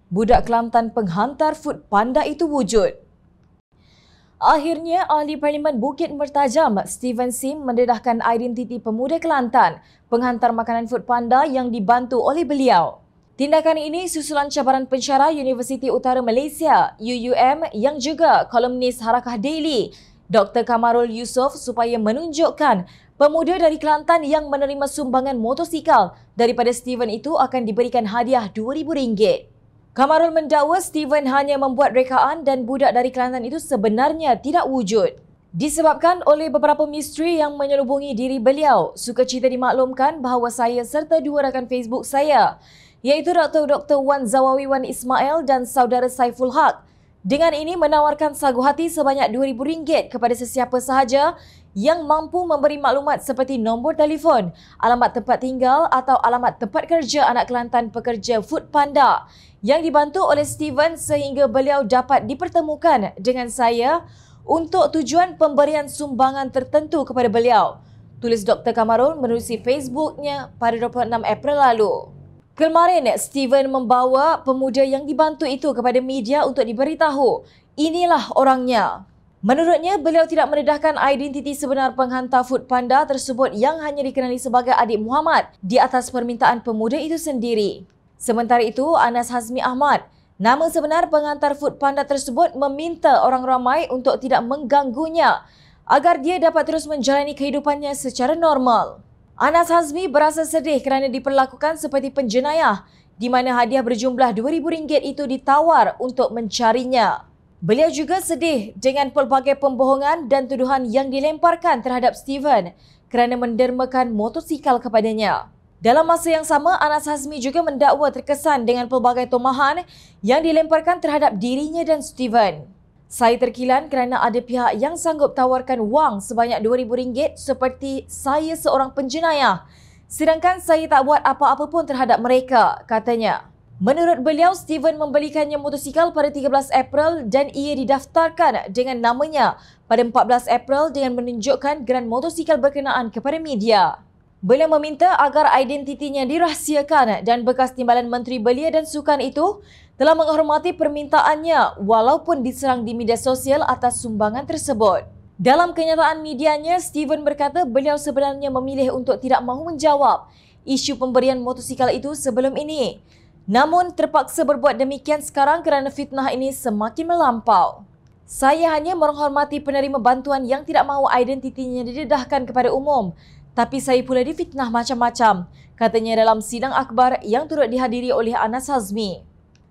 Budak Kelantan penghantar food panda itu wujud. Akhirnya, Ahli Parlimen Bukit Mertajam, Steven Sim mendedahkan identiti pemuda Kelantan, penghantar makanan food panda yang dibantu oleh beliau. Tindakan ini susulan cabaran pensyarah Universiti Utara Malaysia, UUM, yang juga kolumnis Harakah Daily, Dr. Kamarul Yusof, supaya menunjukkan pemuda dari Kelantan yang menerima sumbangan motosikal daripada Steven itu akan diberikan hadiah RM2,000. Kamarul mendakwa Steven hanya membuat rekaan dan budak dari Kelantan itu sebenarnya tidak wujud. Disebabkan oleh beberapa misteri yang menyelubungi diri beliau, sukacita dimaklumkan bahawa saya serta dua rakan Facebook saya, iaitu Dr. Wan Zawawi Wan Ismail dan saudara Saiful Haq, dengan ini menawarkan sagu hati sebanyak RM2,000 kepada sesiapa sahaja yang mampu memberi maklumat seperti nombor telefon, alamat tempat tinggal atau alamat tempat kerja anak Kelantan pekerja food panda yang dibantu oleh Steven sehingga beliau dapat dipertemukan dengan saya untuk tujuan pemberian sumbangan tertentu kepada beliau, tulis Dr. Kamarul menerusi Facebooknya pada 26 April lalu. Kemarin, Steven membawa pemuda yang dibantu itu kepada media untuk diberitahu, inilah orangnya. Menurutnya, beliau tidak mendedahkan identiti sebenar penghantar food panda tersebut yang hanya dikenali sebagai adik Muhammad di atas permintaan pemuda itu sendiri. Sementara itu, Anas Hazmi Ahmad, nama sebenar penghantar food panda tersebut, meminta orang ramai untuk tidak mengganggunya agar dia dapat terus menjalani kehidupannya secara normal. Anas Hazmi berasa sedih kerana diperlakukan seperti penjenayah di mana hadiah berjumlah RM2,000 itu ditawar untuk mencarinya. Beliau juga sedih dengan pelbagai pembohongan dan tuduhan yang dilemparkan terhadap Steven kerana mendermakan motosikal kepadanya. Dalam masa yang sama, Anas Hazmi juga mendakwa terkesan dengan pelbagai tomahan yang dilemparkan terhadap dirinya dan Steven. Saya terkilan kerana ada pihak yang sanggup tawarkan wang sebanyak RM2,000 seperti saya seorang penjenayah, sedangkan saya tak buat apa-apa pun terhadap mereka, katanya. Menurut beliau, Steven membelikannya motosikal pada 13 April dan ia didaftarkan dengan namanya pada 14 April dengan menunjukkan geran motosikal berkenaan kepada media. Beliau meminta agar identitinya dirahsiakan dan bekas timbalan Menteri Belia dan Sukan itu telah menghormati permintaannya walaupun diserang di media sosial atas sumbangan tersebut. Dalam kenyataan medianya, Steven berkata beliau sebenarnya memilih untuk tidak mahu menjawab isu pemberian motosikal itu sebelum ini. Namun terpaksa berbuat demikian sekarang kerana fitnah ini semakin melampau. Saya hanya menghormati penerima bantuan yang tidak mahu identitinya didedahkan kepada umum. Tapi saya pula difitnah macam-macam, katanya dalam sidang akhbar yang turut dihadiri oleh Anas Hazmi.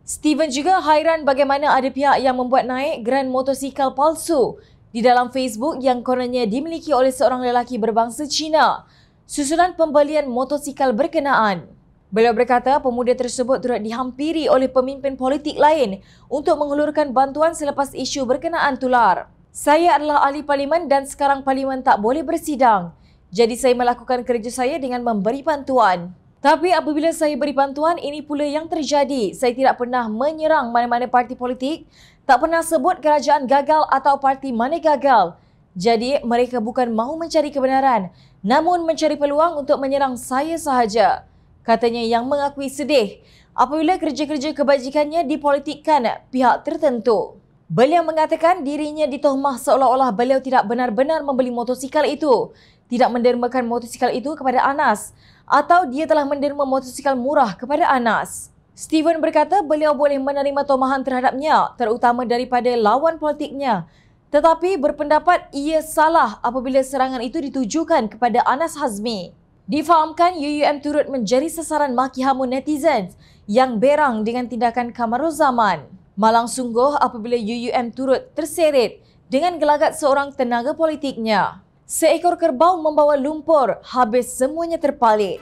Steven juga hairan bagaimana ada pihak yang membuat naik geran motosikal palsu di dalam Facebook yang kononnya dimiliki oleh seorang lelaki berbangsa Cina, susulan pembelian motosikal berkenaan. Beliau berkata pemuda tersebut turut dihampiri oleh pemimpin politik lain untuk menghulurkan bantuan selepas isu berkenaan tular. Saya adalah ahli parlimen dan sekarang parlimen tak boleh bersidang. Jadi saya melakukan kerja saya dengan memberi bantuan. Tapi apabila saya beri bantuan, ini pula yang terjadi. Saya tidak pernah menyerang mana-mana parti politik, tak pernah sebut kerajaan gagal atau parti mana gagal. Jadi mereka bukan mahu mencari kebenaran, namun mencari peluang untuk menyerang saya sahaja. Katanya yang mengakui sedih apabila kerja-kerja kebajikannya dipolitikkan pihak tertentu. Beliau mengatakan dirinya ditohmah seolah-olah beliau tidak benar-benar membeli motosikal itu, tidak mendermakan motosikal itu kepada Anas atau dia telah menderma motosikal murah kepada Anas. Steven berkata beliau boleh menerima tomahan terhadapnya terutama daripada lawan politiknya, tetapi berpendapat ia salah apabila serangan itu ditujukan kepada Anas Hazmi. Difahamkan UUM turut menjadi sasaran maki hamun netizens yang berang dengan tindakan Kamarul Zaman. Malang sungguh apabila UUM turut terseret dengan gelagat seorang tenaga politiknya. Seekor kerbau membawa lumpur, habis semuanya terpalit.